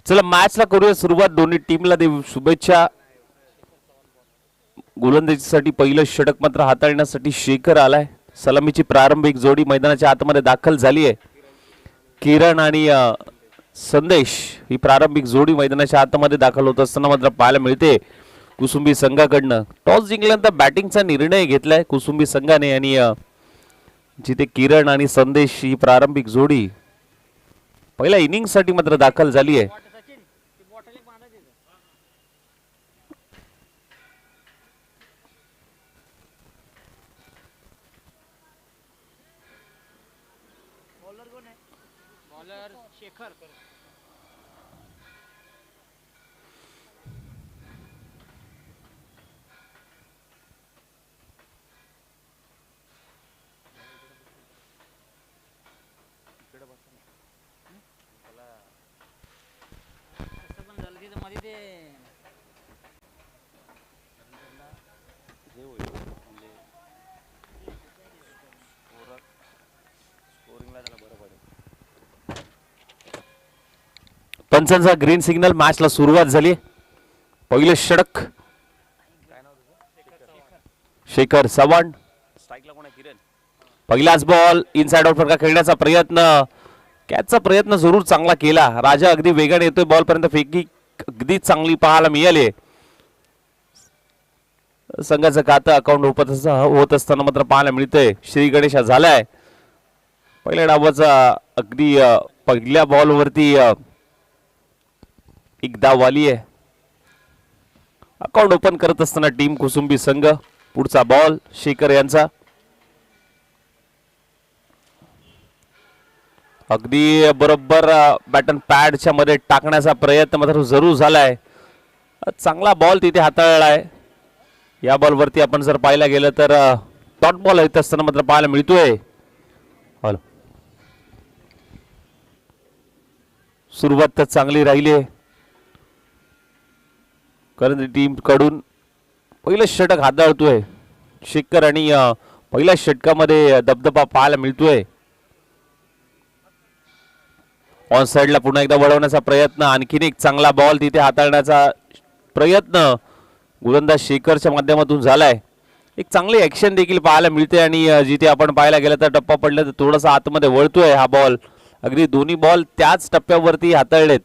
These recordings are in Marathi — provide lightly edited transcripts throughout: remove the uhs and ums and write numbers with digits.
चला मॅचला करूया सुरुवात. दोन्ही टीमला देऊ शुभेच्छा. गोलंदाजीसाठी पहिलं षटक मात्र हाताळण्यासाठी शेखर आलाय. सलामीची प्रारंभिक जोडी मैदानाच्या आतमध्ये दाखल झाली आहे. किरण आणि संदेश ही प्रारंभिक जोडी मैदानाच्या आतमध्ये दाखल होत असताना मात्र पाहायला मिळते. कुसुंबी संघाकडनं टॉस जिंकल्यानंतर बॅटिंगचा निर्णय घेतलाय कुसुंबी संघाने आणि जिथे किरण आणि संदेश ही प्रारंभिक जोडी पहिल्या इनिंग साठी मात्र दाखल झाली आहे. पंचांचा ग्रीन सिग्नल. मॅचला सुरुवात झाली. पहिले षटक शेखर चव्हाण. पहिलाच बॉल इनसाइड आउट फटका खेळण्याचा प्रयत्न. कॅचचा प्रयत्न जरूर चांगला केला. राजा अगदी वेगाने येतोय बॉल पर्यंत. फेकी अगदी चांगली पाहायला मिळाली. संघाचं खातं अकाउंट होत असताना मात्र पाहायला मिळतंय. श्री गणेश झालाय. पहिल्या डावाचा अगदी पहिल्या बॉलवरती एक धाव आली आहे. अकाउंट ओपन करत असताना टीम कुसुंबी संघ. पुढचा बॉल शेखर यांचा. अगदी बरोबर बॅटन पॅडच्या मध्ये टाकण्याचा प्रयत्न मात्र जरूर झालाय. चांगला बॉल तिथे हाताळलाय. या बॉलवरती आपण जर पाहायला गेलं तर डॉट बॉल येत असताना मात्र पाहायला मिळतोय. सुरुवात तर चांगली राहिली आहे कारण टीम कडून पहिलं षटक हाताळतोय शेखर आणि पहिल्या षटकामध्ये दबदबा पाहायला मिळतोय. ऑन साइडला पुन्हा एकदा वळवण्याचा प्रयत्न. आणखीन एक चांगला बॉल तिथे हाताळण्याचा प्रयत्न गोलंदाज शेखरच्या माध्यमातून झालाय. एक चांगली ऍक्शन देखील पाहायला मिळते आणि जिथे आपण पाहायला गेलं तर टप्पा पडला तर थोडासा आतमध्ये वळतोय हा बॉल. अगदी दोन्ही बॉल त्याच टप्प्यावरती हाताळलेत.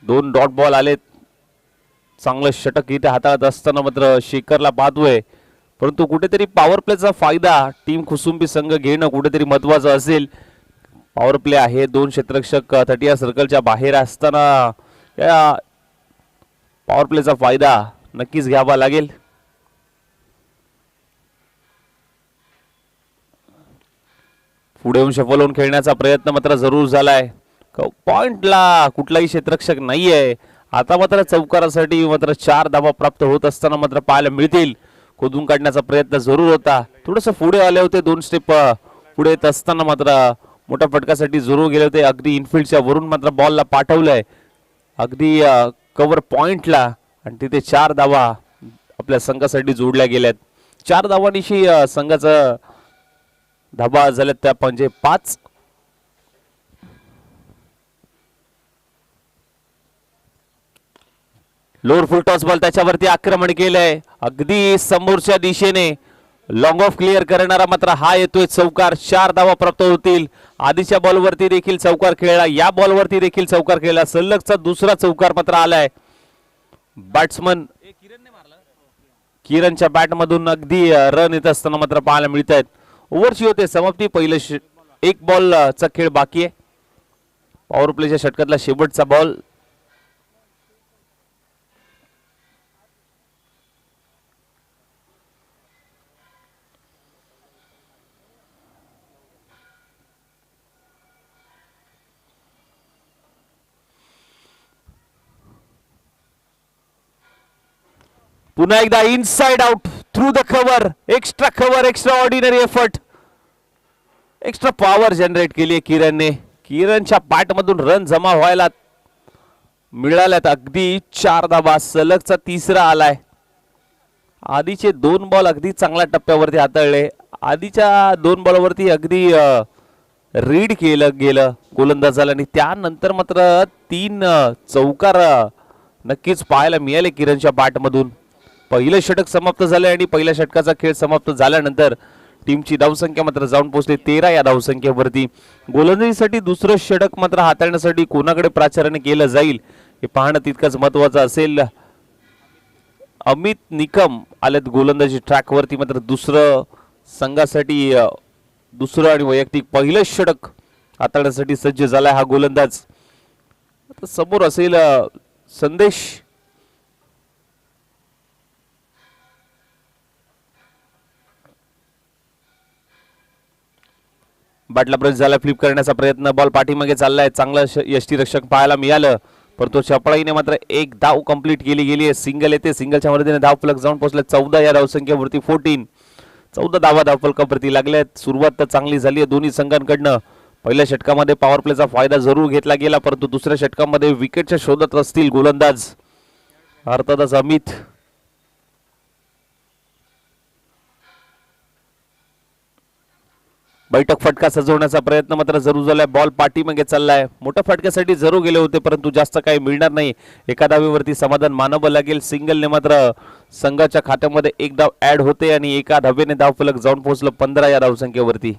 2 डॉट बॉल आलेत. चांगलं षटक इथे हाताळत असताना मात्र शेखरला पाहतोय. परंतु कुठेतरी पॉवर प्लेचा फायदा टीम कुसुंबी संघ घेणं कुठेतरी महत्वाचं असेल. पॉवर प्ले आहे. 2 क्षेत्ररक्षक 30 सर्कलच्या बाहेर असताना या पॉवर प्लेचा फायदा नक्कीच घ्यावा लागेल. पुढे येऊन शफल होऊन खेळण्याचा प्रयत्न मात्र जरूर झालाय. पॉइंटला कुठलाही क्षेत्ररक्षक नाहीये. आता मात्र चौकारासाठी मात्र 4 धावा प्राप्त होत असताना मात्र पाहायला मिळतील. खोदून काढण्याचा प्रयत्न जरूर होता. थोडस पुढे आले होते. 2 स्टेप पुढे येत असताना मात्र मोठ्या फटकासाठी जरूर गेले होते. अगदी इनफिल्डच्या वरून मात्र बॉलला पाठवलंय अगदी कव्हर पॉइंटला आणि तिथे 4 धावा आपल्या संघासाठी जोडल्या गेल्यात. 4 धावांनिशी संघाचा धाबा झाल्यात त्या म्हणजे 5. लोअर फुल टॉस बॉल त्याच्यावरती आक्रमण केलंय. अगदी समोरच्या दिशेने लॉंग ऑफ क्लिअर करणारा मात्र हा येतोय चौकार. 4 धावा प्राप्त होतील. आधीच्या बॉलवरती देखील चौकार खेळला. या बॉलवरती देखील चौकार खेळला. सलगचा दुसरा चौकार मात्र आलाय. बॅट्समन किरणच्या बॅटमधून अगदी रन येत असताना मात्र पाहायला मिळत आहेत. ओव्हरची होते समाप्ती. पहिलं 1 बॉलचा खेळ बाकी आहे. पॉवर प्लेच्या षटकातला शेवटचा बॉल. पुन्हा एकदा inside out through the cover. Extra cover. Extra ordinary effort. Extra power generate केली आहे किरणने. किरणच्या बॅटमधून रन जमा व्हायला मिळाल्यात. अगदी 4 धावा. सलगचा 3रा आलाय. आधीचे 2 बॉल अगदी चांगल्या टप्प्यावरती हाताळले. आधीच्या 2 बॉलवरती अगदी रीड केलं गेलं गोलंदाजाला आणि त्यानंतर मात्र 3 चौकार नक्कीच पाहायला मिळाले किरणच्या बॅटमधून. पहिलं षटक समाप्त झाले आणि पहिल्या षटकाचा खेळ समाप्त झाल्यानंतर टीमची धावसंख्या मात्र जाऊन पोहोचली 13 या धावसंख्येवरती. गोलंदाजीसाठी दुसरं षटक मात्र हाताळण्यासाठी कोणाकडे प्राचार्याने केलं जाईल हे पाहणं तितकंच महत्वाचं असेल. अमित निकम आलेत गोलंदाजी ट्रॅकवरती. मात्र दुसरं संघासाठी दुसरं आणि वैयक्तिक पहिलं षटक हाताळण्यासाठी सज्ज झालाय हा गोलंदाज. समोर असेल संदेश. बॅटला ब्रश झाला, फ्लिप करण्याचा प्रयत्न, बॉल पाठीमागे चाललाय. चांगलं यष्टीरक्षक पाहायला मिळालं परंतु चपळाईने मात्र एक धाव कंप्लीट केली गेली आहे. सिंगल येते, सिंगलच्या मदतीने धाव फलक जाऊन पोहोचले 14 या धावसंख्येवरती. 14 धावा धाव फलकावरती लागल्यात. सुरुवात तर चांगली झाली आहे दोन्ही संघांकडनं. पहिल्या षटकामध्ये पॉवर प्लेचा फायदा जरूर घेतला गेला परंतु दुसऱ्या षटकामध्ये विकेटच्या शोधात असतील गोलंदाज अर्थातच अमित. बैठक फटका सजवण्याचा प्रयत्न मात्र जरूर झालाय. बॉल पाठीमागे चाललाय. मोठ्या फटक्यासाठी जरूर गेले होते परंतु जास्त काही मिळणार नाही. एका धावेवरती समाधान मानावं लागेल. सिंगलने मात्र संघाच्या खात्यामध्ये एक धाव ऍड होते आणि एका धावेने धाव फलक जाऊन पोहोचलं 15 या धावसंख्येवरती.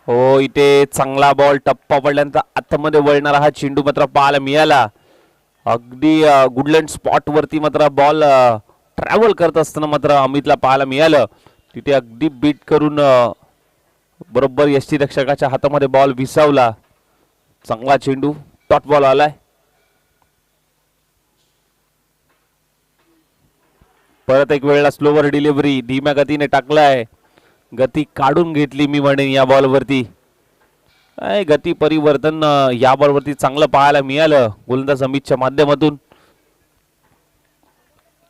हो, इथे चांगला बॉल टप्पा पडल्यानंतर आतमध्ये वळणारा हा चेंडू मात्र पाहायला मिळाला. अगदी गुडलँड स्पॉट वरती मात्र बॉल ट्रॅव्हल करत असताना मात्र अमितला पाहायला मिळालं. तिथे अगदी बीट करून बरोबर यष्टीरक्षकाच्या हातामध्ये बॉल विसावला. चांगला चेंडू, डॉट बॉल आलाय. परत एक वेळेला स्लोवर डिलिव्हरी, धीम्या गतीने टाकलाय. गती काढून घेतली मी म्हणेन या बॉलवरती. गती परिवर्तन या बॉलवरती चांगलं पाहायला मिळालं गोलंदाज अमितच्या माध्यमातून.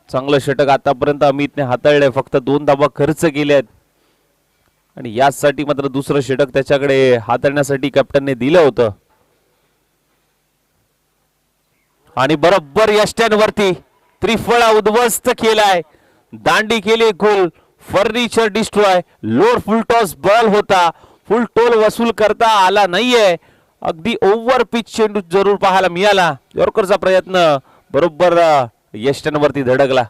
चांगलं षटक आतापर्यंत अमितने हाताळलंय. फक्त 2 धावा खर्च केल्यात आणि यासाठी मात्र दुसरं षटक त्याच्याकडे हाताळण्यासाठी कॅप्टनने दिलं होतं आणि बरोबर यष्ट्यांवरती त्रिफळा उद्ध्वस्त केलाय. दांडी केली गोल. Furniture destroy. Lower full toss ball होता. फुल टोल वसूल करता आला नाहीये. अगदी ओव्हर पिच चेंडू जरूर पाहायला मिळाला. यॉर्करचा प्रयत्न बरोबर यष्ट्यांवरती धडकला.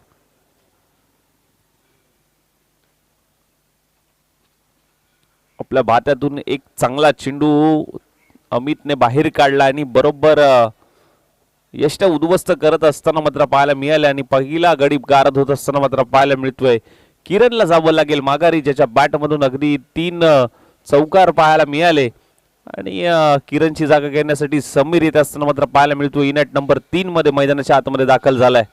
आपल्या भात्यातून एक चांगला चेंडू अमितने बाहेर काढला आणि बरोबर यष्ट उद्ध्वस्त करत असताना मात्र पाहायला मिळाले आणि पहिला गडी गारद होत असताना मात्र पाहायला मिळतोय. किरणला जावं लागेल माघारी, ज्याच्या बॅटमधून अगदी 3 चौकार पाहायला मिळाले आणि किरणची जागा घेण्यासाठी समीर येत असताना मात्र पाहायला मिळतो. इनॅट नंबर 3 मध्ये मैदानाच्या आतमध्ये दाखल झालाय.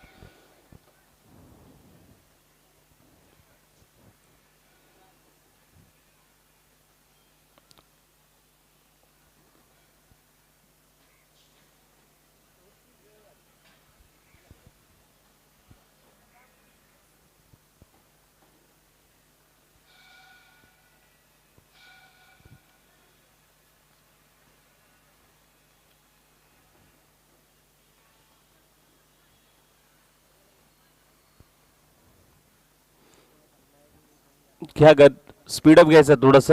घ्या स्पीडअप घ्यायचं थोडस.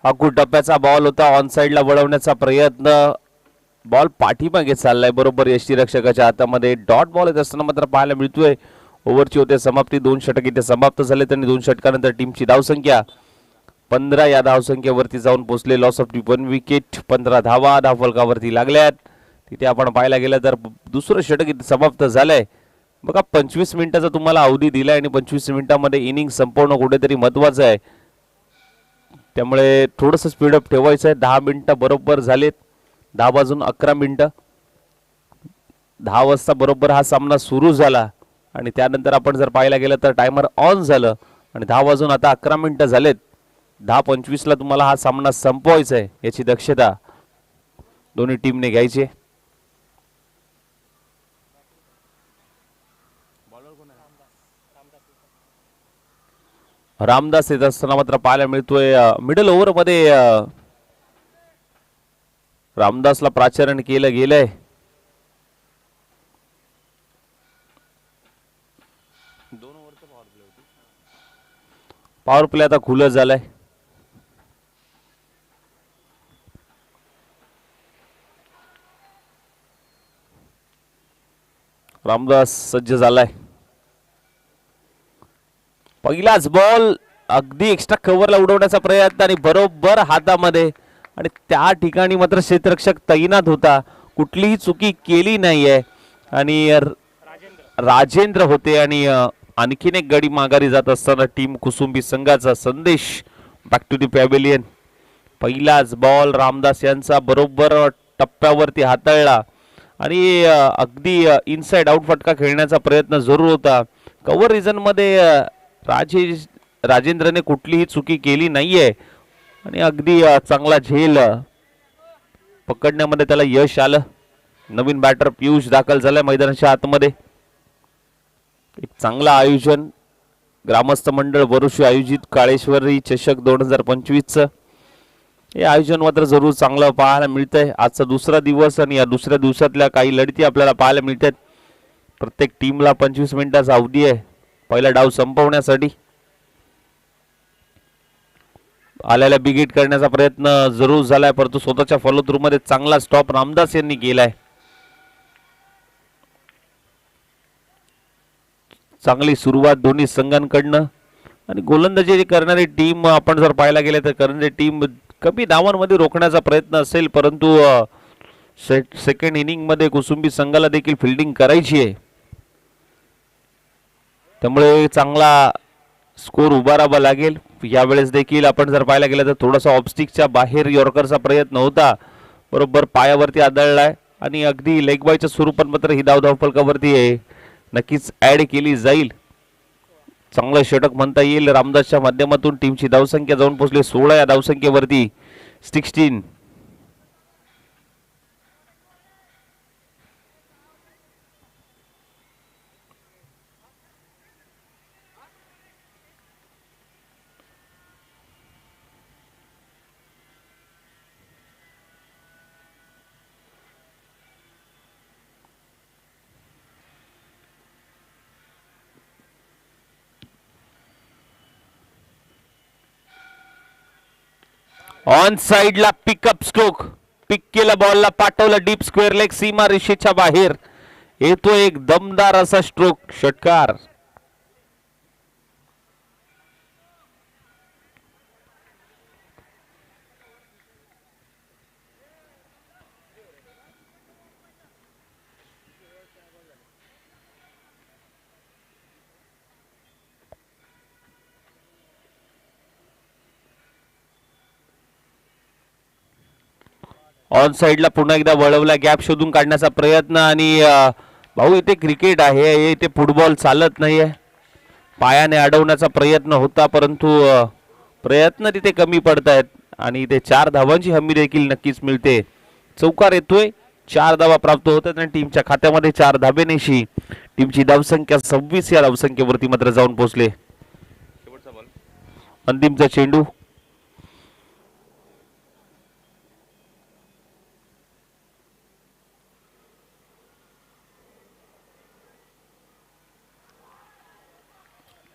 अगदी टप्प्याचा बॉल होता. ऑन साइडला वळवण्याचा प्रयत्न. बॉल पाठीमागे चाललाय बरोबर यष्टीरक्षकाच्या हातामध्ये. डॉट बॉल येत असताना मात्र पाहायला मिळतोय. ओव्हरची होते समाप्ती. 2 षटक इथे समाप्त झाले आणि 2 षटकानंतर टीमची धावसंख्या 15 या धावसंख्येवरती जाऊन पोहोचले. Loss of 1 wicket. 15 धावा धावफलकावरती लागल्यात. तिथे आपण पाहायला गेलं तर दुसरं षटक इथे समाप्त झालंय. बघा 25 मिनिटाचा तुम्हाला अवधी दिलाय आणि 25 मिनिटांमध्ये इनिंग संपवणं कुठेतरी महत्वाचं आहे. त्यामुळे थोडंसं स्पीडअप ठेवायचं आहे. 10 मिनिटं बरोबर झालेत. 10 वाजून 11 मिनिटं. 10 वाजता बरोबर हा सामना सुरू झाला आणि त्यानंतर आपण जर पाहायला गेलं तर टायमर ऑन झालं आणि 10 वाजून आता 11 मिनिटं झालेत. 10:25 तुम्हाला हा सामना संपवायचा आहे याची दक्षता दोन्ही टीमने घ्यायची. रामदास येत असताना मात्र पाहायला मिळतोय मिडल ओव्हर मध्ये रामदासला प्राचारण केलं गेलंय. पॉवर प्ले आता खुलं झालाय. रामदास सज्ज झालाय. पहिलाच बॉल अगदी एक्स्ट्रा कव्हरला उडवण्याचा प्रयत्न आणि बरोबर हातामध्ये आणि त्या ठिकाणी मात्र क्षेत्ररक्षक तैनात होता. कुठलीही चुकी केली नाहीये आणि राजेंद्र होते आणि आणखीन एक गडी माघारी जात असताना टीम कुसुंबी संघाचा संदेश बॅक टू दी पॅव्हिलियन. पहिलाच बॉल रामदास यांचा बरोबर टप्प्यावरती हाताळला आणि अगदी इनसाइड आउट फटका खेळण्याचा प्रयत्न जरूर होता. कव्हर रिजन मध्ये राजेंद्रने कुठलीही चुकी केली नाहीये आणि अगदी चांगला झेल पकडण्यामध्ये त्याला यश आलं. नवीन बॅटर पियुष दाखल झालाय मैदानाच्या आतमध्ये. एक चांगलं आयोजन ग्रामस्थ मंडळ वरुशी आयोजित काळेश्वरी चषक 2025चं हे आयोजन मात्र जरूर चांगलं पाहायला मिळतंय. आजचा दुसरा दिवस आणि या दुसऱ्या दिवसातल्या काही लढती आपल्याला पाहायला मिळतात. प्रत्येक टीमला 25 मिनिटाचा अवधी आहे पहिला डाव संपवण्यासाठी. आल्याला बिग हिट करण्याचा प्रयत्न जरूर झालाय परंतु स्वतःच्या फॉलो थ्रू मध्ये चांगला स्टॉप रामदास यांनी केलाय. चांगली सुरुवात दोन्ही संघांकडनं आणि गोलंदाजी करणारी टीम आपण जर पाहायला गेले तर करणारी टीम कमी धावांमध्ये रोखण्याचा प्रयत्न असेल परंतु सेकंड इनिंग मध्ये कुसुंबी संघाला देखील फिल्डिंग करायची आहे. त्यामुळे चांगला स्कोर उभारावा लागेल. यावेळेस देखील आपण जर पाहायला गेलं तर थोडासा ऑफस्टिकच्या बाहेर यॉर्करचा प्रयत्न होता. बरोबर पायावरती आदळलाय आणि अगदी लेग बायच्या स्वरूपात मात्र ही धाव फलकावरती आहे नक्कीच ऍड केली जाईल. चांगलं षटक म्हणता येईल रामदासच्या माध्यमातून. टीमची धावसंख्या जाऊन पोहोचली 16 या धावसंख्येवरती 16. ऑन साइडला पिकअप स्ट्रोक. पिक केला बॉलला पाठवलं डीप स्क्वेअर लेग सीमा रेषेच्या बाहेर. येतो एक दमदार असा स्ट्रोक षटकार. ऑन साइडला पुन्हा एकदा वळवला गॅप शोधून काढण्याचा प्रयत्न आणि भाऊ इथे क्रिकेट आहे इथे फुटबॉल चालत नाहीये. पायाने अडवण्याचा प्रयत्न होता परंतु प्रयत्न तिथे कमी पडतायत आणि इथे 4 धावांची हमी देखील नक्कीच मिळते. चौकार येतोय 4 धावा प्राप्त होतात आणि टीमच्या खात्यामध्ये 4 धाबेनेशी टीमची धावसंख्या 26 या धावसंख्येवरती मात्र जाऊन पोहोचले. अंतिमचा चेंडू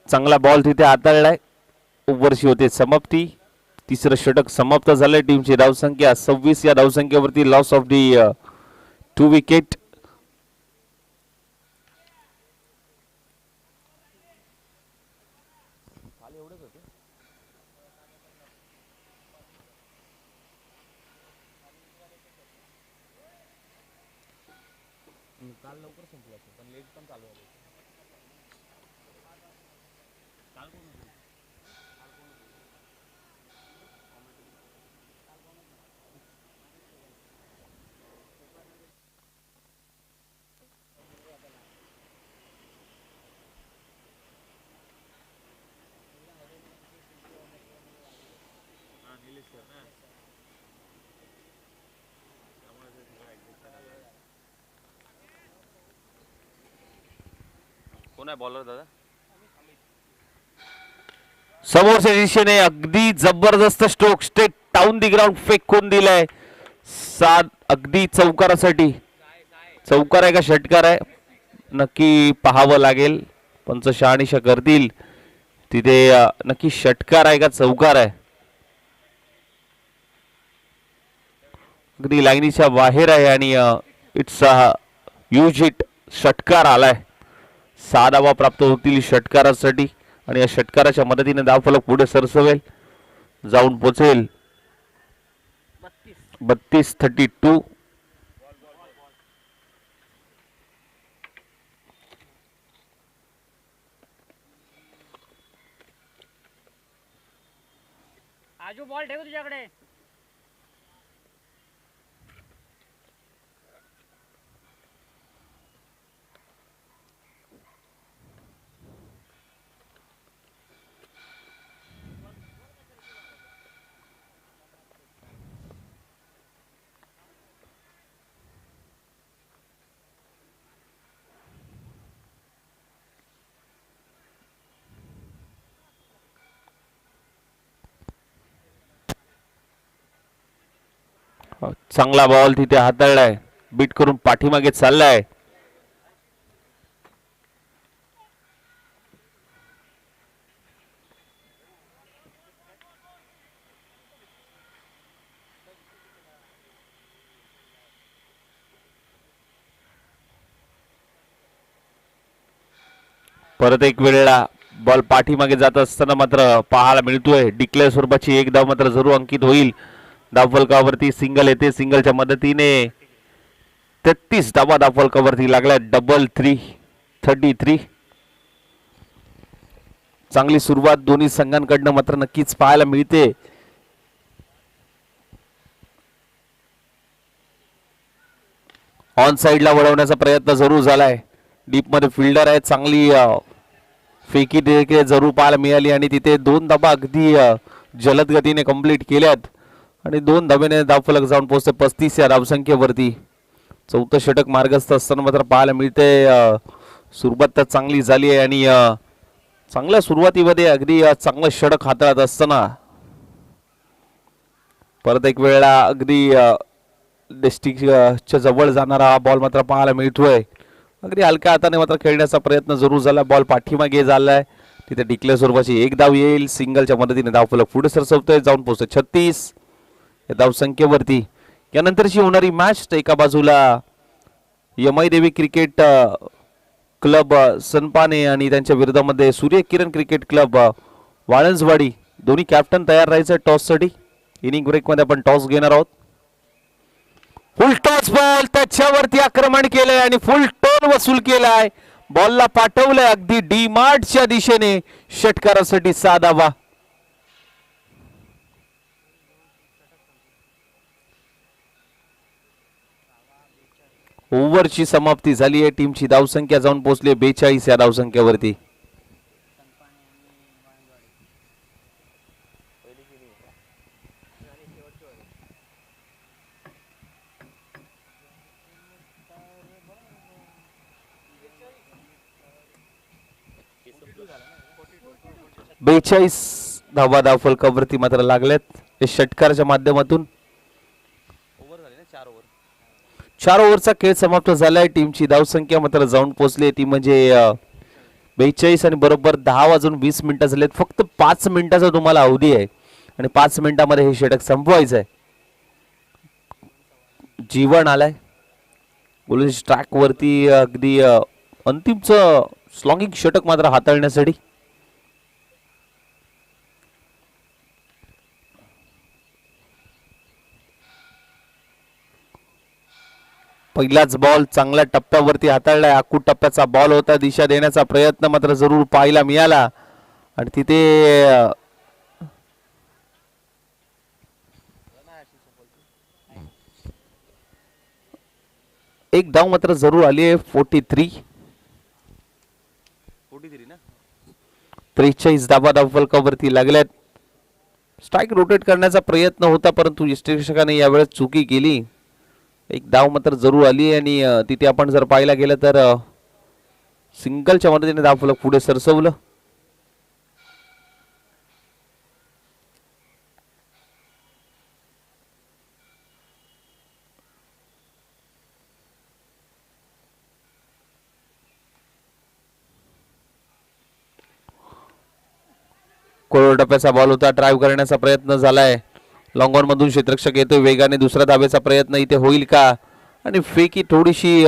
चांगला बॉल तिथे हाताळलाय. ओव्हरची होते समाप्ती. तिसरं षटक समाप्त झालंय. टीमची धावसंख्या 26 या धावसंख्येवरती लॉस ऑफ दी 2 विकेट. काल लवकर संपलं असेल पण लेट पण चालू आहे. काल कोण होतं? निलेश सर ना त्यामुळे ते सगळं ऍडजस्ट करायला लागलं. कोण आहे बॉलर दादा? समोरच्या दिशेने अगदी जबरदस्त स्ट्रोक स्ट्रेट टाउन दी ग्राउंड फेकून दिलाय. सात अगदी चौकारासाठी. चौकार आहे का षटकार आहे नक्की पाहावं लागेल. पंच शहानिशा करतील तिथे नक्की षटकार आहे का चौकार आहे. अगदी लाईनीच्या बाहेर आहे आणि इट्स यूज हिट षटकार आलाय. 6 धावा प्राप्त होतील षटकारासाठी आणि या षटकाराच्या मदतीने धावफलक पुढे सरसवेल जाऊन पोचेल 32-32. आजू बॉल ठेव तुझ्याकडे. चांगला बॉल तिथे हाताळलाय. बीट करून पाठीमागे चाललाय. परत एक वेळेला बॉल पाठीमागे जात असताना मात्र पाहायला मिळतोय डिक्लेअर स्वरूपाची एक धाव मात्र जरूर अंकित होईल. धावफलकावरती सिंगल येते. सिंगलच्या मदतीने 33 धावा धावफलकावरती लागल्या. डबल 33. चांगली सुरुवात दोन्ही संघांकडनं मात्र नक्कीच पाहायला मिळते. ऑन साइडला वळवण्याचा प्रयत्न जरूर झालाय. डीप मध्ये फिल्डर आहे. चांगली फेकी देखील जरूर पाहायला मिळाली आणि तिथे 2 धाबा अगदी जलद गतीने कंप्लीट केल्यात आणि 2 धाब्याने धावफलक जाऊन पोहोचते 35 या धावसंख्येवरती. चौथं षटक मार्गस्थ असताना मात्र पाहायला मिळते सुरुवात तर चांगली झाली आहे आणि चांगल्या सुरुवातीमध्ये अगदी चांगलं षटक हाताळत असताना परत एक वेळेला अगदी डिस्ट्रिक्टच्या जवळ जाणारा हा बॉल मात्र पाहायला मिळतोय. अगदी हलक्या हाताने मात्र खेळण्याचा प्रयत्न जरूर झाला. बॉल पाठीमागे झालाय. तिथे डिक्लेअर स्वरूपाची एक धाव येईल. सिंगलच्या मदतीने धावफलक पुढे सरसवतोय जाऊन पोहोचतोय 36 या धावसंख्येवरती. यानंतरची होणारी मॅच एका बाजूला यमाई देवी क्रिकेट क्लब सनपाने आणि त्यांच्या विरोधामध्ये सूर्य किरण क्रिकेट क्लब वाळंजवाडी. दोन्ही कॅप्टन तयार राहायचं टॉससाठी. इनिंग ब्रेकमध्ये आपण टॉस घेणार आहोत. फुल टॉस बॉल त्याच्यावरती आक्रमण केलंय आणि फुल टोन वसूल केलाय. बॉलला पाठवलंय अगदी डी मार्टच्या दिशेने षटकारासाठी 6 धावा. ओव्हरची समाप्ती झाली आहे. टीमची धावसंख्या जाऊन पोहोचली 42 या धावसंख्येवरती. बेचाळीस धावा धावफलकावरती मात्र लागल्यात. हे षटकाराच्या माध्यमातून 4 ओव्हरचा खेळ समाप्त झालाय. टीमची धावसंख्या मात्र जाऊन पोहोचली ती म्हणजे 42 आणि बरोबर 10:20 झालेत. फक्त 5 मिनिटाचा तुम्हाला अवधी आहे आणि 5 मिनिटांमध्ये हे षटक संपवायचं आहे. जीवन आलाय बोलून ट्रॅक वरती अगदी अंतिमचं स्लॉगिंग षटक मात्र हाताळण्यासाठी. पहिलाच बॉल चांगल्या टप्प्यावरती हाताळलाय. आखूड टप्प्याचा बॉल होता, दिशा देण्याचा प्रयत्न मात्र जरूर पाहायला मिळाला आणि तिथे एक धाव मात्र जरूर आली आहे. 43 ना 43 धावा धाव फलकावरती लागल्यात. स्ट्राईक रोटेट करण्याचा प्रयत्न होता परंतु यष्टिरक्षकाने यावेळेस चुकी केली. एक धाव मात्र जरूर आली आणि तिथे आपण जर पाहायला गेलं तर सिंगलच्या मदतीने धाव फलक पुढे सरसवलं. कोरोड टप्प्याचा बॉल होता, ड्राईव्ह करण्याचा प्रयत्न झालाय. लॉंग ऑन मधून क्षेत्ररक्षक येतोय वेगाने, दुसऱ्या धावेचा प्रयत्न इथे होईल का आणि फेकी थोडीशी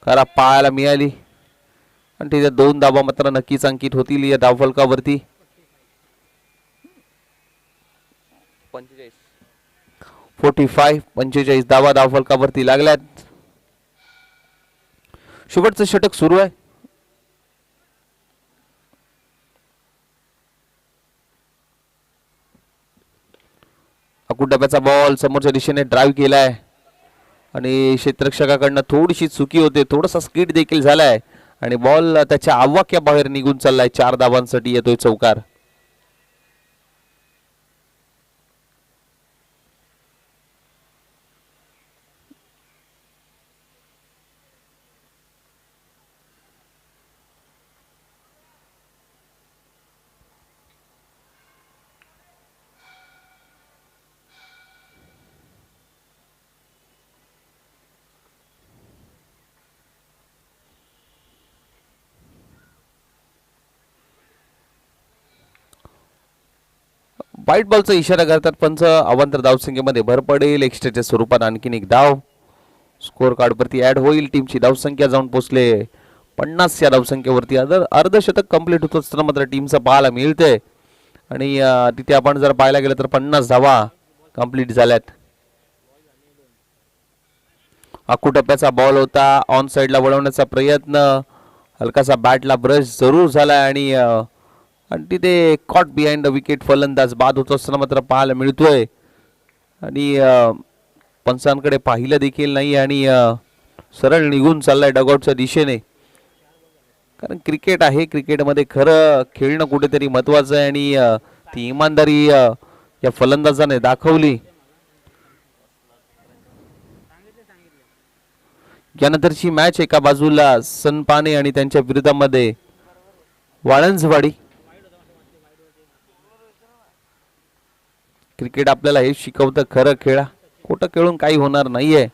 खरा पाहायला मिळाली आणि तिथे 2 धावा मात्र नक्कीच अंकित होतील या धावफलकावरती. 45 धावा धावफलकावरती लागल्यात. शेवटचं षटक सुरू आहे. आखूड डब्याचा बॉल समोरच्या दिशेने ड्राईव्ह केलाय आणि क्षेत्ररक्षकाकडनं थोडीशी चुकी होते, थोडासा स्किड देखील झालाय आणि बॉल त्याच्या आवाक्या बाहेर निघून चाललाय. 4 धावांसाठी येतोय चौकार. व्हाईट बॉलचा इशारा करतात पंच. अवांतर धावसंख्येमध्ये भर पडेल. एक्स्ट्राच्या स्वरूपात आणखीन एक धाव स्कोअर कार्डवरती ऍड होईल. टीमची धावसंख्या जाऊन पोहोचले 50 या धावसंख्येवरती. अर्धशतक कंप्लीट होत असताना मात्र टीमचं पाहायला मिळतंय आणि तिथे आपण जर पाहायला गेलं तर 50 धावा कंप्लीट झाल्यात. आखूड टप्प्याचा बॉल होता, ऑन साइडला वळवण्याचा प्रयत्न, हलकासा बॅटला ब्रश जरूर झालाय आणि तिथे कॉट बिहाइंड द विकेट फलंदाज बाद होत असताना मात्र पाहायला मिळतोय आणि पंचांकडे पाहिलं देखील नाही आणि सरळ निघून चाललाय डगआउटच्या दिशेने. कारण क्रिकेट आहे, क्रिकेटमध्ये खरं खेळणं कुठेतरी महत्वाचं आहे आणि ती इमानदारी या फलंदाजाने दाखवली. यानंतरची मॅच एका बाजूला सनपाने आणि त्यांच्या विरोधामध्ये वाळंजवाडी. क्रिकेट आपल्याला हे शिकवतं, खरं खेळा, खोटं खेळून काही होणार नाहीये.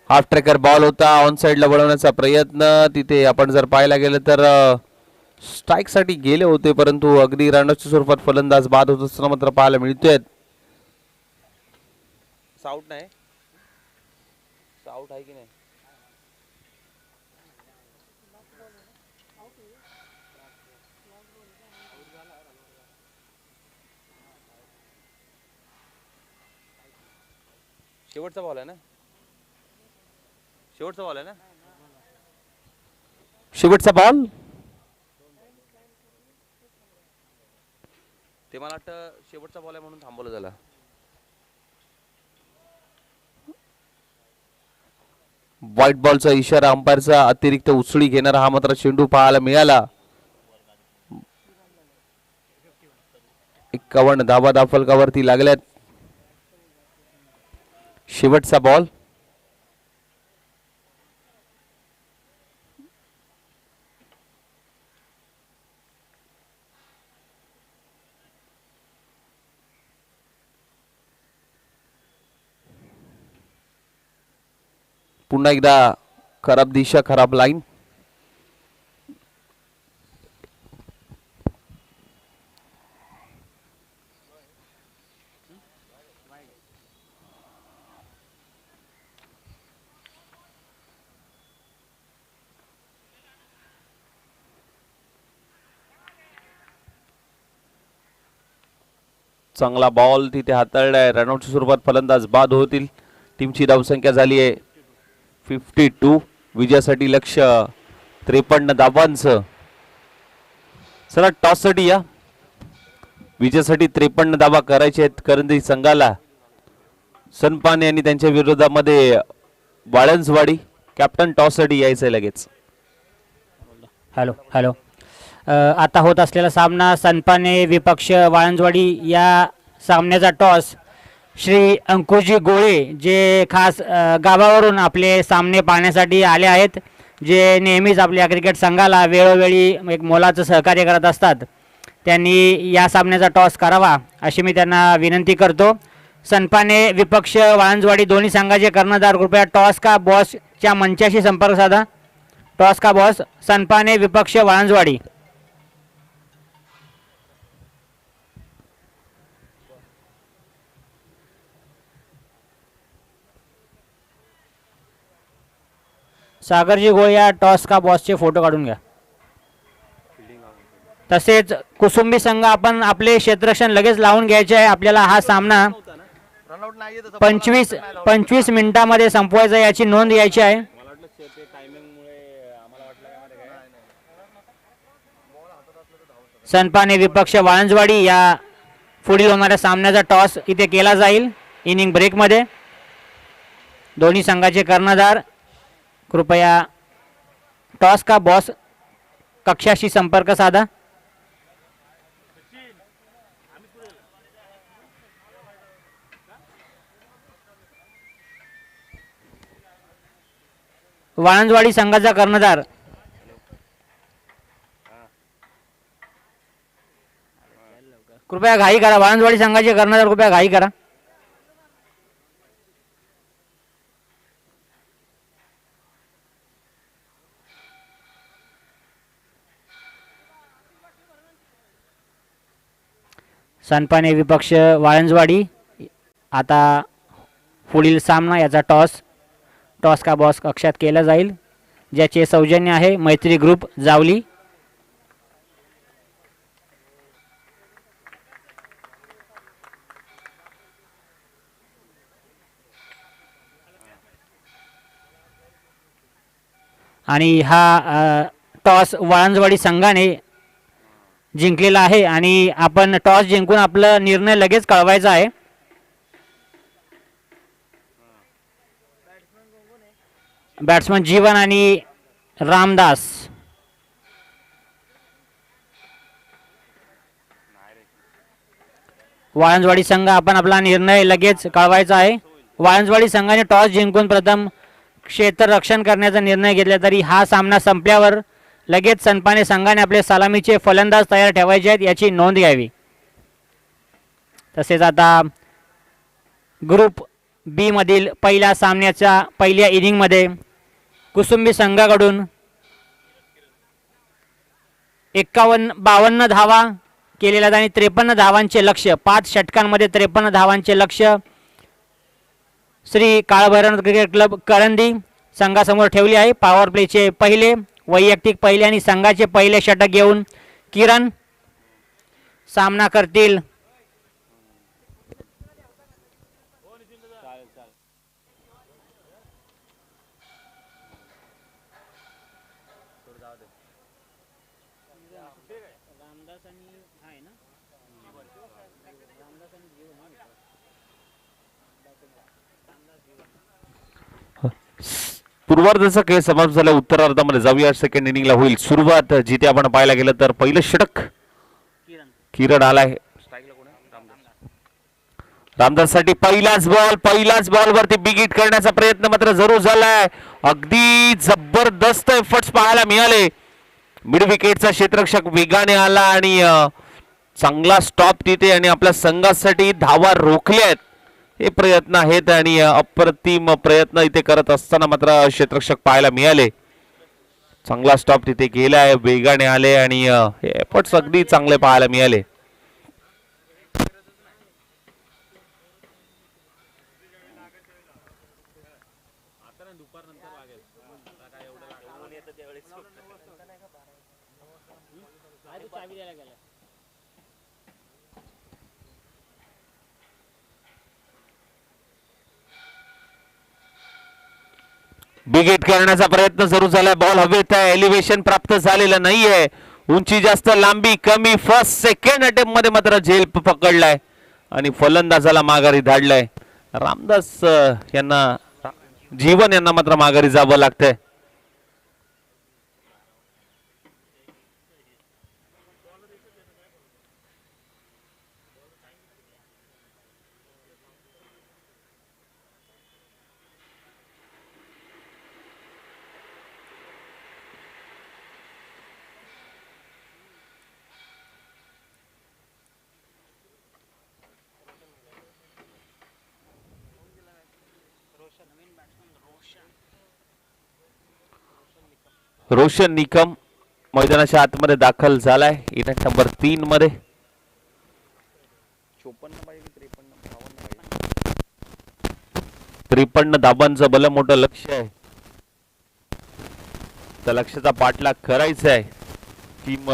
हाफ ट्रॅकर बॉल होता, ऑन साइडला वळवण्याचा प्रयत्न. तिथे आपण जर पाहायला गेलं तर स्ट्राईक साठी गेले होते परंतु अगदी रनच्या स्वरूपात फलंदाज बाद होत असताना मात्र पाहायला मिळतोय. आउट नाही, आउट आहे की नाही? शेवटचा बॉल आहे ना, शेवटचा बॉल आहे ना, शेवटचा बॉल. ते मला वाटतं शेवटचा बॉल आहे म्हणून थांबवलं झालं. व्हाईट बॉलचा इशारा, अंपायरचा अतिरिक्त उसळी घेणारा हा मात्र चेंडू पाहायला मिळाला. 51 धावा धावफलकावरती लागल्यात. शेवटचा बॉल. पुन्हा एकदा खराब दिशा, खराब लाईन. चांगला बॉल तिथे हाताळलाय. रनआउटच्या स्वरूपात फलंदाज बाद होतील. टीमची धावसंख्या झाली आहे 52. विजयासाठी लक्ष 53 धावांचं. चला टॉससाठी या. विजयासाठी 53 धावा करायचे आहेत करंदी संघाला. सनपाने आणि त्यांच्या विरोधामध्ये वाळंजवाडी. कॅप्टन टॉससाठी यायचंय लगेच. हॅलो हॅलो आता होत असलेला सामना सनपाने विपक्ष वाळंजवाडी या सामन्याचा टॉस श्री अंकुशजी गोळे जे खास गावावरून आपले सामने पाहण्यासाठी आले आहेत, जे नेहमीच आपल्या क्रिकेट संघाला वेळोवेळी एक मोलाचं सहकार्य करत असतात, त्यांनी या सामन्याचा टॉस करावा अशी मी त्यांना विनंती करतो. सनपाने विपक्ष वाळंजवाडी दोन्ही संघाचे कर्णधार कृपया टॉस का बॉसच्या मंचाशी संपर्क साधा. टॉस का बॉस सनपाने विपक्ष वाळंजवाडी. सागरजी गोळे या टॉस का बॉसचे फोटो काढून घ्या. तसेच कुसुंबी संघ आपण आपले क्षेत्ररक्षण लगेच लावून घ्यायचे आहे. आपल्याला हा सामना 25 मिनिटांमध्ये संपवायचा याची नोंद घ्यायची आहे. सनपाने विपक्ष वाळंजवाडी या पुढील होणाऱ्या सामन्याचा टॉस इथे केला जाईल इनिंग ब्रेकमध्ये. दोन्ही संघाचे कर्णधार कृपया टॉस का बॉस कक्षाशी संपर्क साधा. वाळंजवाडी संघाचा कर्णधार कृपया घाई करा. वाळंजवाडी संघाचे कर्णधार कृपया घाई करा. सनपाने विपक्ष वाळंजवाडी. आता पुढील सामना याचा टॉस का बॉस कक्षात केला जाईल, ज्याचे सौजन्य आहे मैत्री ग्रुप जावली. आणि हा टॉस वाळंजवाडी संघाने जिंकलेला आहे आणि आपण टॉस जिंकून आपला निर्णय लगेच कळवायचा आहे. बॅट्समन जीवन आणि रामदास. वाळंजवाडी संघ आपण आपला निर्णय लगेच कळवायचा आहे. वाळंजवाडी संघाने टॉस जिंकून प्रथम क्षेत्ररक्षण करण्याचा निर्णय घेतला, तरी हा सामना संपल्यावर लगेच सनपाने संघाने आपले सलामीचे फलंदाज तयार ठेवायचे आहेत याची नोंद घ्यावी. तसेच आता ग्रुप बी मधील पहिल्या सामन्याच्या पहिल्या इनिंगमध्ये कुसुंबी संघाकडून 52 धावा केलेल्या आणि 53 धावांचे लक्ष्य, 5 षटकांमध्ये 53 धावांचे लक्ष्य श्री काळभैरवनाथ क्रिकेट क्लब करंदी संघासमोर ठेवले आहे. पॉवर प्लेचे पहिले, वैयक्तिक पहिले आणि संघाचे पहिले षटक घेऊन किरण सामना करतील. पूर्वार्धाचा खेळ समाप्त झाला. उत्तरार्धामध्ये जाऊया. सेकंड इनिंगला होईल सुरुवात, जिथे आपण पाहायला गेलं तर पहिलं षटक किरण आलाय. रामदाससाठी पहिलाच बॉल वरती बिग हिट करण्याचा प्रयत्न मात्र जरूर झालाय. अगदी जबरदस्त एफर्ट्स पाहायला मिळाले. मिड विकेटचा क्षेत्ररक्षक वेगाने आला आणि चांगला स्टॉप तिथे आणि आपल्या संघासाठी धावा रोखल्यात. हे प्रयत्न आहेत आणि अप्रतिम प्रयत्न इथे करत असताना मात्र क्षेत्ररक्षक पाहायला मिळाले. चांगला स्टॉप तिथे केलाय, वेगाने आले आणि हे एफर्ट्स अगदी चांगले पाहायला मिळाले. बिग हिट करण्याचा प्रयत्न सुरू झालाय. बॉल हवेत आहे. एलिव्हेशन प्राप्त झालेलं नाहीये. उंची जास्त, लांबी कमी. फर्स्ट सेकंड अटेम्प्ट मध्ये मात्र झेल पकडलाय आणि फलंदाजाला माघारी धाडलाय. रामदास यांना जीवन यांना मात्र माघारी जावं लागतंय. रोशन निकम मैदानाच्या आतमध्ये दाखल झालाय. इव्हेंट नंबर 3 मध्ये 53 धाबांचं भलं मोठं लक्ष आहे. त्या लक्ष्याचा पाठलाग करायचा आहे टीम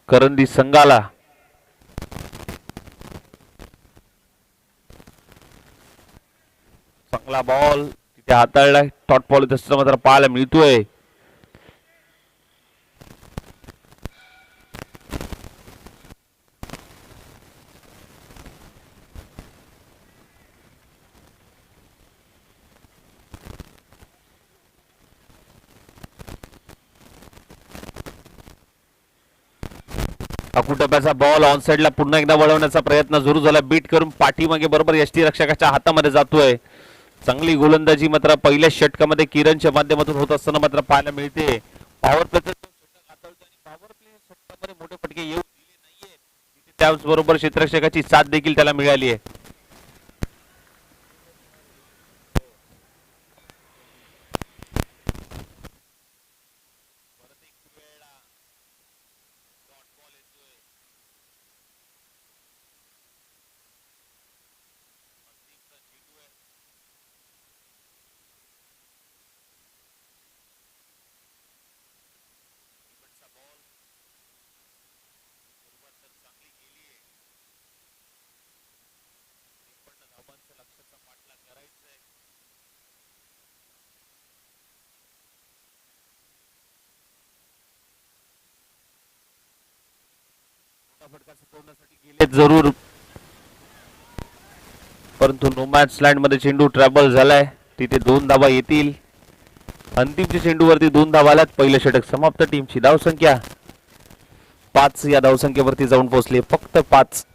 करंदी संघाला. चांगला बॉल तिथे हाताळलाय. टॉट बॉल तसं मात्र पाहायला मिळतोय. अकुटप्याचा बॉल ऑन साइडला पुन्हा एकदा वळवण्याचा प्रयत्न सुरू झाला. बीट करून पाठीमागे बरोबर यष्टीरक्षकाच्या हातामध्ये जातोय. चांगली गोलंदाजी मात्र पहिल्या षटकामध्ये किरणच्या माध्यमातून होत असताना मात्र पाहायला मिळते. पॉवर प्लेचा पॉवर प्ले षटकामध्ये मोठे फटके येऊ दिले नाहीये. त्याचबरोबर क्षेत्ररक्षकाची साथ देखील त्याला मिळाली आहे. फटका चुकवण्यासाठी गेले जरूर, परंतु नो मॅच लँड मध्ये चेंडू ट्रॅव्हल झालाय. तिथे 2 धावा येतील. अंतिमच्या चेंडूवरती 2 धावा आल्यात. पहिलं षटक समाप्त. टीमची धावसंख्या 5 या धावसंख्येवरती जाऊन पोहोचली. फक्त 5.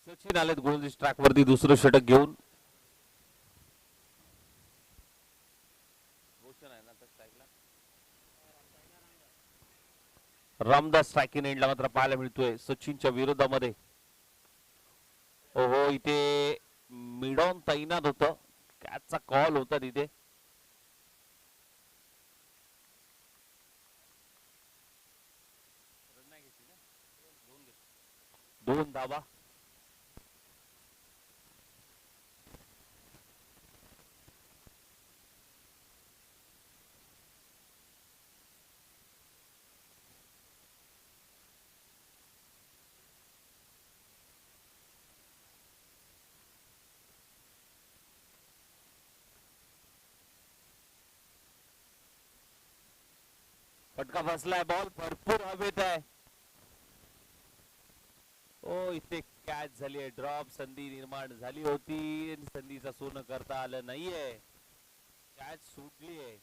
सचिन आलेत गोलंदाजी ट्रॅक वरती दुसरं षटक घेऊन. रामदास स्ट्रायकिंग एंडला मात्र पाहायला मिळतोय सचिनच्या विरोधामध्ये. ओहो, इथे मिड ऑन तैनात होतं. कॅचचा कॉल होता तिथे. दोन धावा. फटका बसलाय. बॉल भरपूर हवेत आहे. ओ, इथे कॅच झाली आहे. ड्रॉप संधी निर्माण झाली होती. संधीचा सोनं करता आलं नाहीये. कॅच सुटली आहे.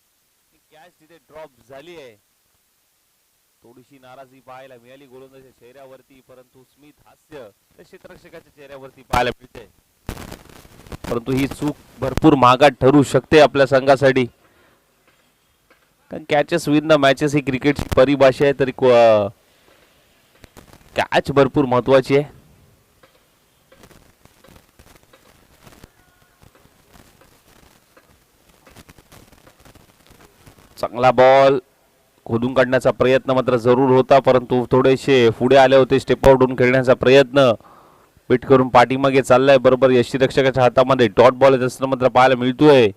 कॅच तिथे ड्रॉप झाली आहे. थोडीशी नाराजी पाहायला मिळाली गोलंदाजाच्या चेहऱ्यावरती, परंतु स्मित हास्य क्षेत्ररक्षकाच्या चेहऱ्यावरती पाहायला मिळते. परंतु ही चूक भरपूर महागात ठरू शकते आपल्या संघासाठी. कारण कॅचेस विन द मॅचेस ही क्रिकेटची परिभाषा आहे, तरी कॅच भरपूर महत्वाची आहे. चांगला बॉल खोदून काढण्याचा प्रयत्न मात्र जरूर होता, परंतु थोडेसे पुढे आले होते. स्टेप आउट होऊन खेळण्याचा प्रयत्न बीट करून पाठीमागे चाललाय. बरोबर यष्टीरक्षकाच्या हातामध्ये डॉट बॉल येत असताना मात्र पाहायला मिळतोय.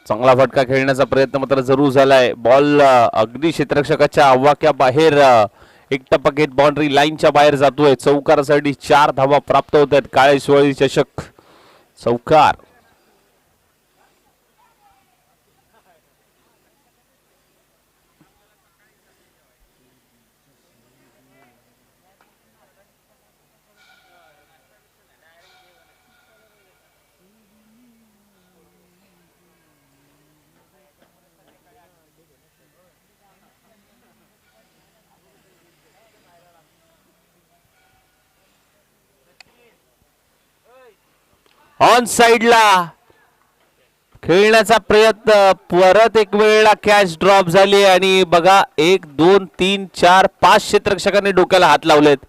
चांगला फटका खेळण्याचा प्रयत्न मात्र जरूर झालाय. बॉल अगदी क्षेत्ररक्षकाच्या आवाक्या बाहेर एक टप्पा घेत बाउंड्री लाईनच्या बाहेर जातोय. चौकारासाठी 4 धावा प्राप्त होत आहेत. काळे सुवळी चषक चौकार. ऑन साइडला खेळण्याचा प्रयत्न, परत एक वेळेला कॅच ड्रॉप झाली आणि बघा 1 2 3 4 5 क्षेत्ररक्षकांनी डोक्याला हात लावलेत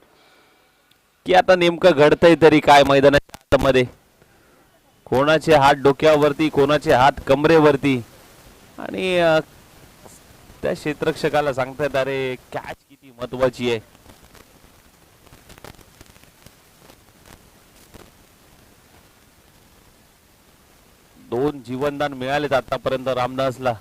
की आता नेमकं घडतंय तरी काय मैदानाच्या आतमध्ये. कोणाचे हात डोक्यावरती, कोणाचे हात कमरेवरती आणि त्या क्षेत्ररक्षकाला सांगतायत अरे कॅच किती महत्वाची आहे. दोन जीवनदान मिळालेत आतापर्यंत रामदासला.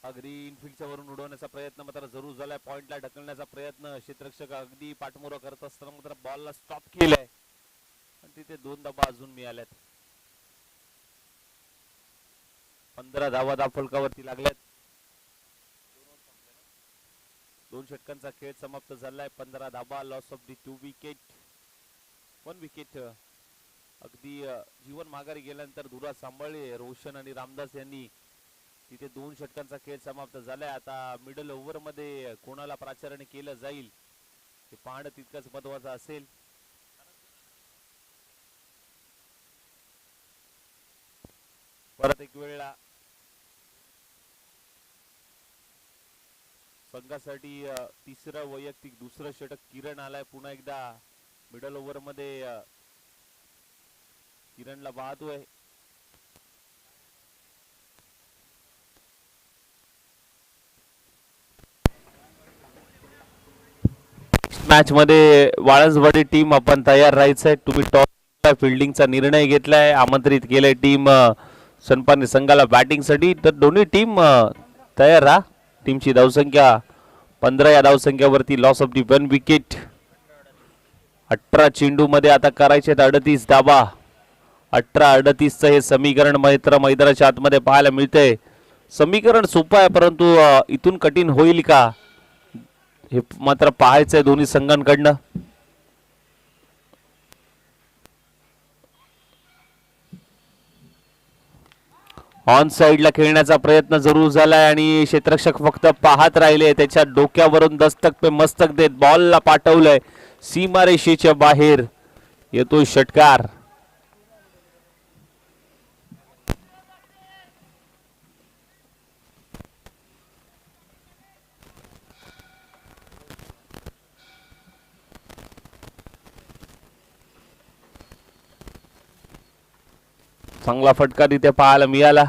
ग्रीन फील्डच्या वरून उडवण्याचा प्रयत्न मात्र जरूर झालाय. पॉइंटला ढकलण्याचा प्रयत्न क्षेत्ररक्षक अगदी पाठमोरा करत असताना मात्र बॉलला स्टॉप केलाय. तिथे 2 धावा अजून मिळाल्यात. 15 धावा फलकावरती लागल्यात. 2 षटकांचा खेळ समाप्त झालाय. 15 धावा, loss of the 2 wicket, 1 wicket. अगदी जीवन माघारी गेल्यानंतर धुरा सांभाळले रोशन आणि रामदास यांनी. तिथे 2 षटकांचा खेळ समाप्त झालाय. आता मिडल ओव्हर मध्ये कोणाला प्राचार्याने केलं जाईल हे पाहणं तितकंच महत्वाचं असेल. परत एक वेळेला संघासाठी तिसरं वैयक्तिक दुसरं षटक किरण आलाय. पुन्हा एकदा मिडल ओव्हर मध्ये किरणला पाहतोय. मॅच मध्ये वाळंजवाडी टीम आपण तयार राहायचंय. तुम्ही टॉप फिल्डिंगचा निर्णय घेतलाय, आमंत्रित केलंय टीम सनपाने संघाला बॅटिंग साठी. तर दोन्ही टीम तयार राहा. टीमची धावसंख्या 15 या धावसंख्यावरती, लॉस ऑफ दी 1 विकेट. 18 चेंडू मध्ये आता करायचे 38 धावा. 18-38चं हे समीकरण मात्र मैदानाच्या आतमध्ये पाहायला मिळतंय. समीकरण सोपं आहे, परंतु इथून कठीण होईल का हे मात्र पाहायचंय दोन्ही संघांकडनं. ऑन साइडला खेळण्याचा प्रयत्न जरूर झालाय आणि क्षेत्ररक्षक फक्त पाहत राहिले. त्याच्या डोक्यावरून दस्तक पे मस्तक देत बॉलला पाठवलंय. सीमारेषेच्या बाहेर येतोय षटकार. चांगला फटका तिथे पाहायला मिळाला.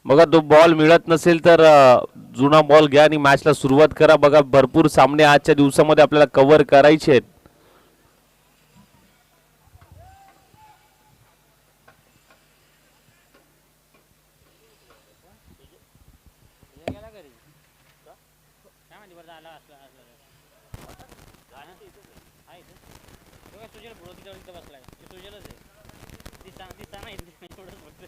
बघा तो बॉल मिळत नसेल तर जुना बॉल घ्या आणि मॅचला सुरुवात करा. बघा भरपूर सामने आजच्या दिवसामध्ये आपल्याला कव्हर करायचे आहेत. इथं बसलाय ते तुझ्यालाच आहे ती सांग ना एवढंच बघतोय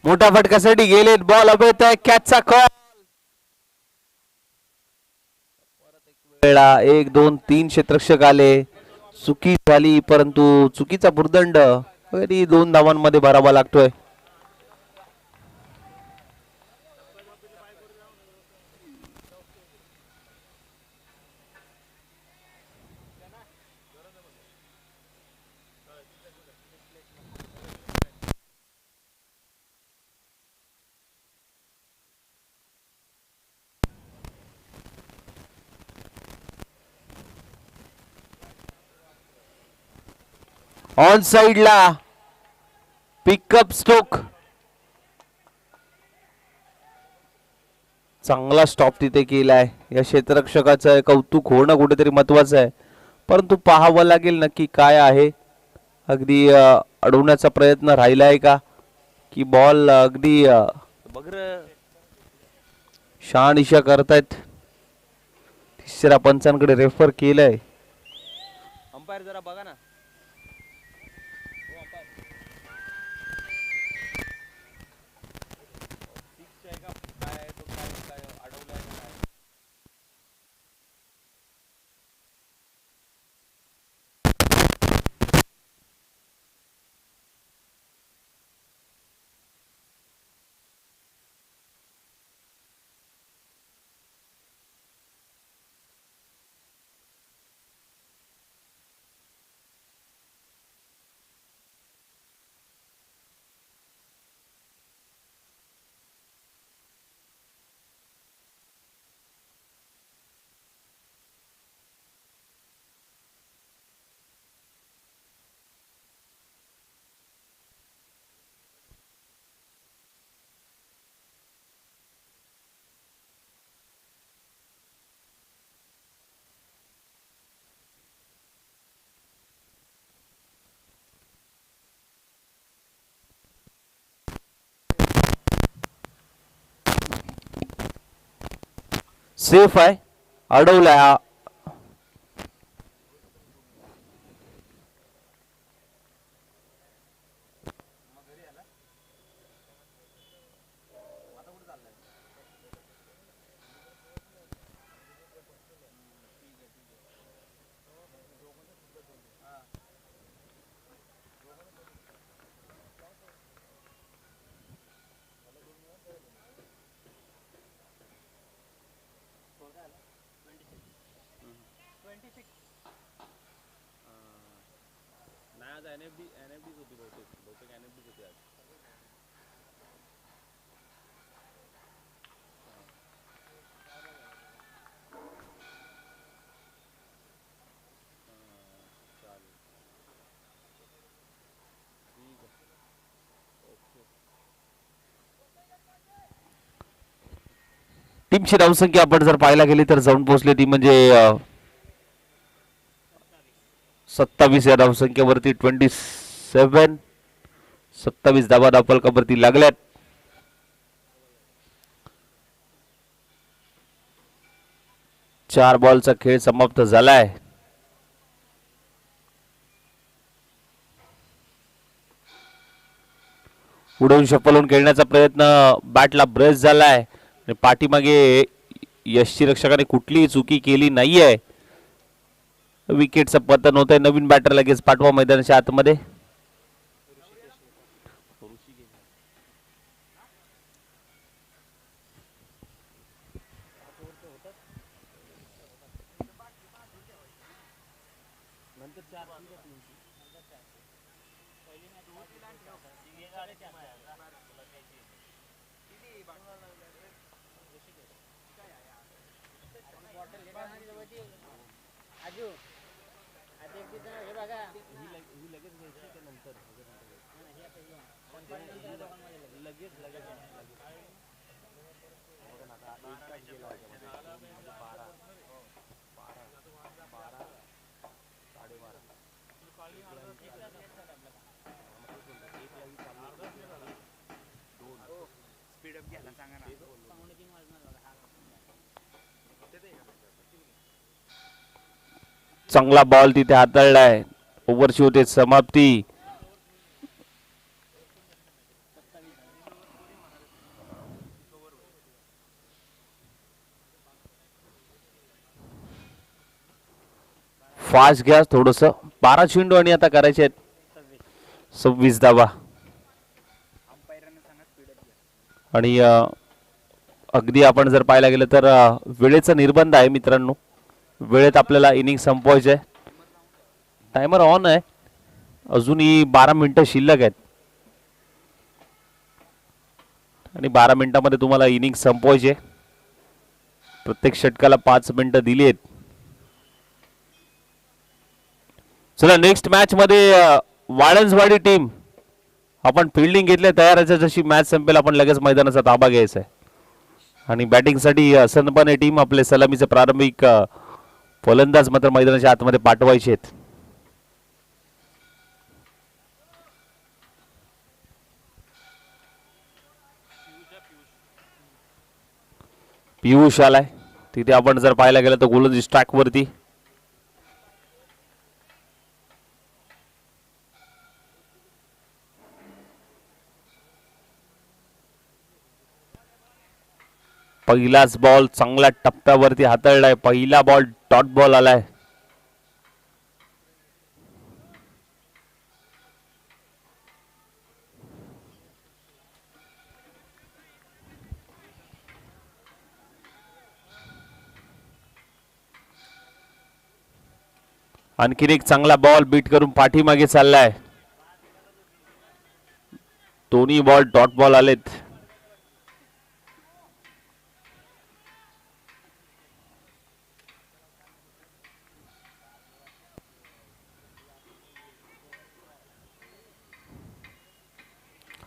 मोठ्या फटक्यासाठी गेलेत. बॉल अभेत आहे. कॅचचा कॉल. वेळा 1 2 3 क्षेत्ररक्षक आले. चुकी झाली परंतु चुकीचा भुर्दंड तरी 2 धावांमध्ये भरावा लागतोय. ऑन साइडला पिकअप स्ट्रोक. चांगला स्टॉप तिथे केलाय. या क्षेत्ररक्षकाचं कौतुक होणं कुठेतरी महत्वाचं आहे परंतु पाहावं लागेल नक्की काय आहे. अगदी अडवण्याचा प्रयत्न राहिलाय का की बॉल अगदी शहानिशा करतायत. तिसऱ्या पंचांकडे रेफर केलंय. अंपायर जरा बघा ना. सेफ आहे. अडवलाय हा. टीमची धावसंख्या आपण जर पाहायला गेली तर जाऊन पोहोचली ती म्हणजे 27 या धावसंख्येवरती 27 धावा धावफलकावरती लागल्यात. चार बॉलचा खेळ समाप्त झालाय. उडवून शपलून खेळण्याचा प्रयत्न बॅटला ब्रेस झालाय. पाठीमागे यष्टी रक्षकाने कुठलीही चुकी केली नाहीये. विकेटचं पतन होत आहे. नवीन बॅटर लगेच पाठवा मैदानाच्या आतमध्ये. आजू आता एक तिथं हे बघा ही लगेच घ्यायची नंतर लगेच चांगला बॉल तिथे हाताळलाय. ओव्हरची होते समाप्ती. फास्ट घ्या थोडस. 12 चेंडू आणि आता करायचे आहेत 26 धावा. आणि अगदी आपण जर पाहायला गेलं तर वेळेचा निर्बंध आहे मित्रांनो. वेळेत आपल्याला इनिंग संपवायचे आहे. टायमर ऑन आहे. अजूनही 12 मिनिटं शिल्लक आहेत आणि 12 मिनिटांमध्ये तुम्हाला इनिंग संपवायचे. प्रत्येक षटकाला 5 मिनिटं दिली आहेत. चला नेक्स्ट मॅच मध्ये वाळंजवाडी टीम आपण फिल्डिंग घेतले तयार आहे. जशी मॅच संपेल आपण लगेच मैदानाचा ताबा घ्यायचा आहे. आणि बॅटिंगसाठी सनपाने टीम आपले सलामीचे प्रारंभिक फलंदाज मात्र मैदानाच्या आतमध्ये पाठवायचे आहेत. पियुष आलाय तिथे. आपण जर पाहायला गेलं तर गोलंदाजी स्ट्राईक वरती. पहिलाच बॉल चांगल्या टप्प्यावरती हाताळलाय. पहिला बॉल डॉट बॉल आलाय. आणखीन एक चांगला बॉल बीट करून पाठीमागे चाललाय. दोन्ही बॉल डॉट बॉल आलेत.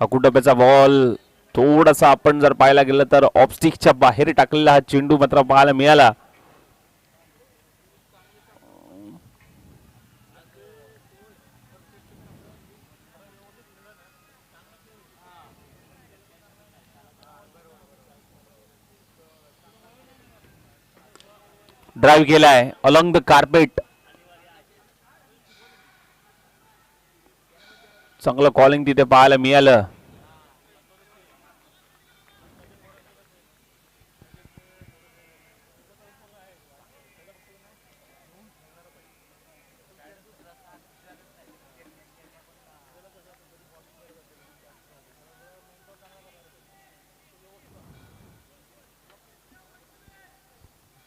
अकुटप्याचा बॉल थोडासा आपण जर पाहायला गेलं तर ऑफस्टिकच्या बाहेर टाकलेला हा चेंडू मात्र पाहायला मिळाला. ड्राईव्ह केलाय अलॉंग द कार्पेट. चांगलं कॉलिंग तिथे पाहायला मिळालं.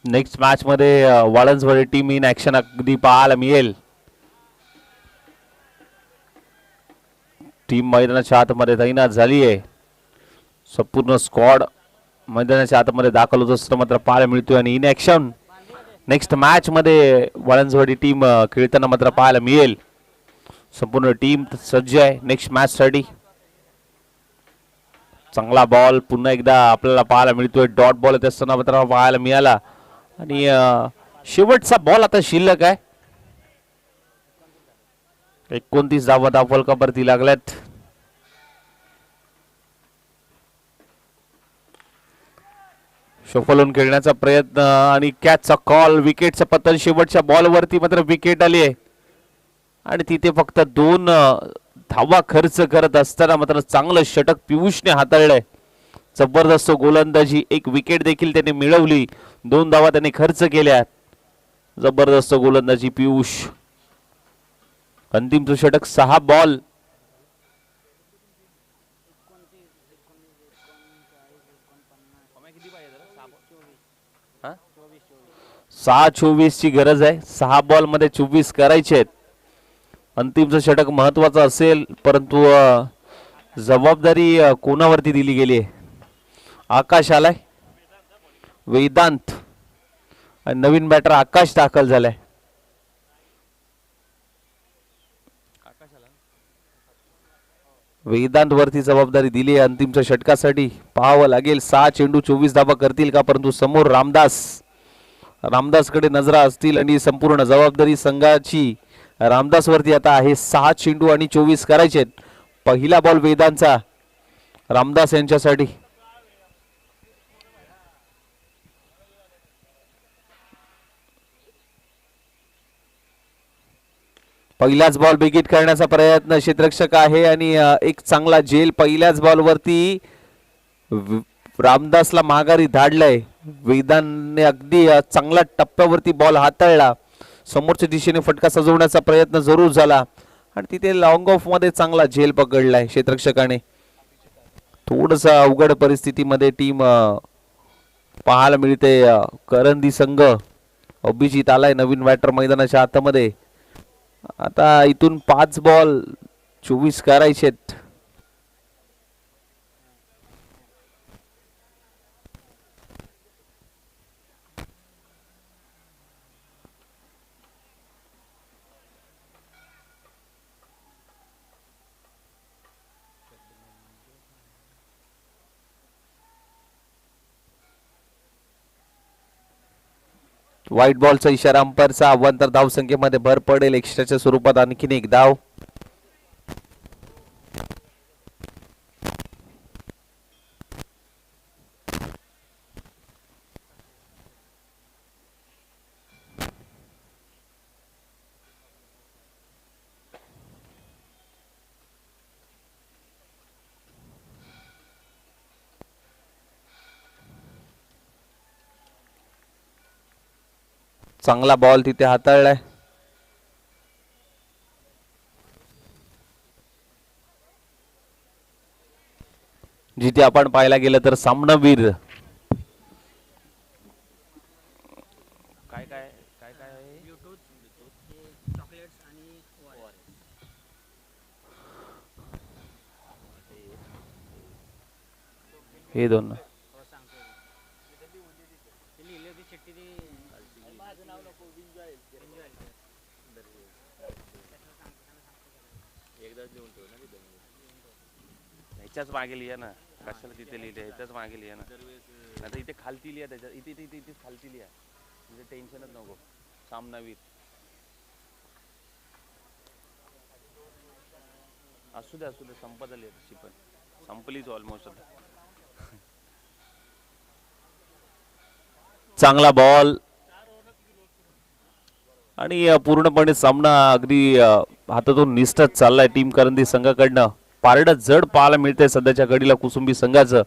नेक्स्ट मॅच मध्ये वाळंजवाडी टीम इन ऍक्शन अगदी पाहायला मिळेल. टीम मैदानाच्या आतमध्ये तैनात झाली आहे. संपूर्ण स्क्वॉड मैदानाच्या आतमध्ये दाखल होत असताना मात्र पाहायला मिळतोय. आणि इन ऍक्शन नेक्स्ट मॅच मध्ये वाळंजवाडी टीम खेळताना मात्र पाहायला मिळेल. संपूर्ण टीम सज्ज आहे नेक्स्ट मॅच साठी. चांगला बॉल पुन्हा एकदा आपल्याला पाहायला मिळतोय. डॉट बॉल येत असताना मात्र पाहायला मिळाला. आणि शेवटचा बॉल आता शिल्लक आहे. 29 धावा धावफलकावरती लागल्यात. शफल होऊन खेळण्याचा प्रयत्न आणि कॅचचा कॉल. विकेटचं पतन शेवटच्या बॉलवरती मात्र विकेट आली आहे. आणि तिथे फक्त 2 धावा खर्च करत असताना मात्र चांगलं षटक पियुषने हाताळलंय. जबरदस्त गोलंदाजी. एक विकेट देखील त्याने मिळवली. 2 धावा त्याने खर्च केल्या. जबरदस्त गोलंदाजी पियुष. अंतिम षटक 6 बॉल. 6-24 ची गरज आहे. 6 बॉल मध्ये 24 करायचे आहेत. अंतिमचं षटक महत्वाचं असेल परंतु जबाबदारी कोणावरती दिली गेली आहे. आकाश आलाय. वेदांत आणि नवीन बॅटर आकाश दाखल झालाय. वेदांत वरती जबाबदारी दिली आहे अंतिमच्या षटकासाठी. पाहावं लागेल 6 चेंडू 24 धावा करतील का. परंतु समोर रामदास कडे नजरा असतील आणि संपूर्ण जबाबदारी संघाची रामदास वरती आता आहे. 6 चेंडू आणि 24 करायचे. पहिला बॉल वेदांतचा रामदास यांच्यासाठी. पहिलाच बॉल बिगिट करण्याचा प्रयत्न क्षेत्ररक्षक आहे आणि एक चांगला झेल पहिल्याच बॉलवरती रामदासला माघारी धाडलंय. वेदांतने अगदी चांगल्या टप्प्यावरती बॉल हाताळला. समोरच्या दिशेने फटका सजवण्याचा प्रयत्न जरूर झाला आणि तिथे लॉंग ऑफ मध्ये चांगला झेल पकडलाय क्षेत्ररक्षकाने. थोडस अवघड परिस्थितीमध्ये टीम पाहायला मिळते. करंदी संघ अभिजित आलाय नवीन बॅटर मैदानाच्या आतमध्ये. आता इथून 5 बॉल 24 करायचेत. व्हाईट बॉलचा इशारा अंपायरचा. अवांतर धावसंख्येमध्ये भर पडेल. एक्स्ट्राच्या स्वरूपात आणखीन एक धाव. चांगला बॉल तिथे हाताळलाय. जिथे आपण पाहायला गेलं तर सामनावीर काय काय काय काय आहे चॉकलेट्स आणि हे दोन लिहिली होती चिठ्ठी ती माझं नाव नको एकदाच लिहून ठेव ना तिथे. ह्याच्याच मागे लिहा ना. कशाला तिथे लिहिले ह्याच्याच मागे लिहा ना. आता इथे खालती लिहा. त्याच्यात इथे इथे इथे इथेच खालती लिहा. म्हणजे टेन्शनच नको. सामनावीर असू दे संपत आली तशी पण संपलीच ऑलमोस्ट आता. चांगला बॉल आणि पूर्णपणे सामना अगदी हातातून निष्ठच चाललाय टीम करंदी संघाकडनं. पारड जड पाहायला मिळते सध्याच्या घडीला कुसुंबी संघाचं.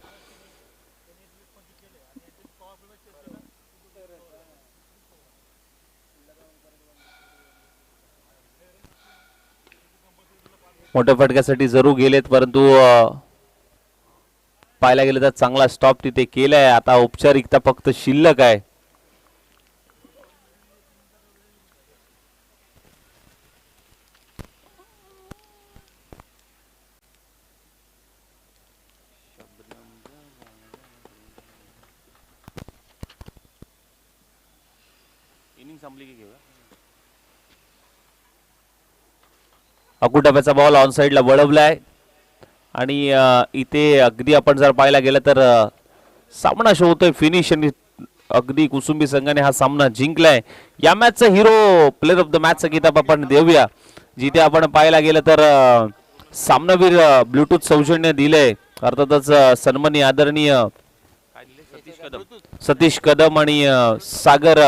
मोठ्या फटक्यासाठी जरूर गेलेत परंतु पाहायला गेलं तर चांगला स्टॉप तिथे केलाय. आता औपचारिकता फक्त शिल्लक आहे. इनिंग संपली की घेऊया. अकुटाप्याचा बॉल ऑन साइडला वळवलाय आणि इथे अगदी आपण जर पाहायला गेलं तर सामना शोधतोय फिनिश आणि अगदी कुसुंबी संघाने हा सामना जिंकलाय. या मॅचचा हिरो प्लेअर ऑफ द मॅचचा किताब आपण देऊया. जिथे आपण पाहायला गेलं तर सामनावीर ब्लूटूथ सौजन्य दिलंय. अर्थातच सन्माननीय आदरणीय सतीश कदम आणि सागर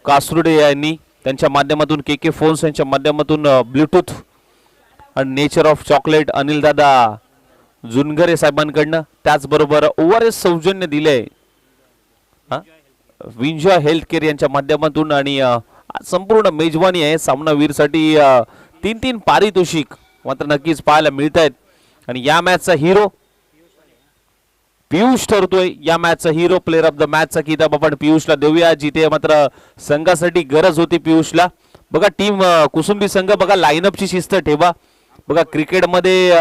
कासरुडे यांनी त्यांच्या माध्यमातून के फोन्स यांच्या माध्यमातून ब्लूटूथ आणि नेचर ऑफ चॉकलेट अनिल दादा जुनगरे साहेबांकडनं. त्याचबरोबर ORS सौजन्य दिले विंजॉय हेल्थ केअर यांच्या माध्यमातून आणि संपूर्ण मेजवानी आहे सामनावीरसाठी. 3-3 पारितोषिक मात्र नक्कीच पाहायला मिळत आहेत. आणि या मॅचचा हिरो पियुष ठरतोय. या मॅचचा हिरो प्लेअर ऑफ द मॅचचा किताब आपण पियुषला देऊया. जिथे मात्र संघासाठी गरज होती पियुषला. बघा टीम कुसुंबी संघ बघा लाईनअपची शिस्त ठेवा. बघा क्रिकेटमध्ये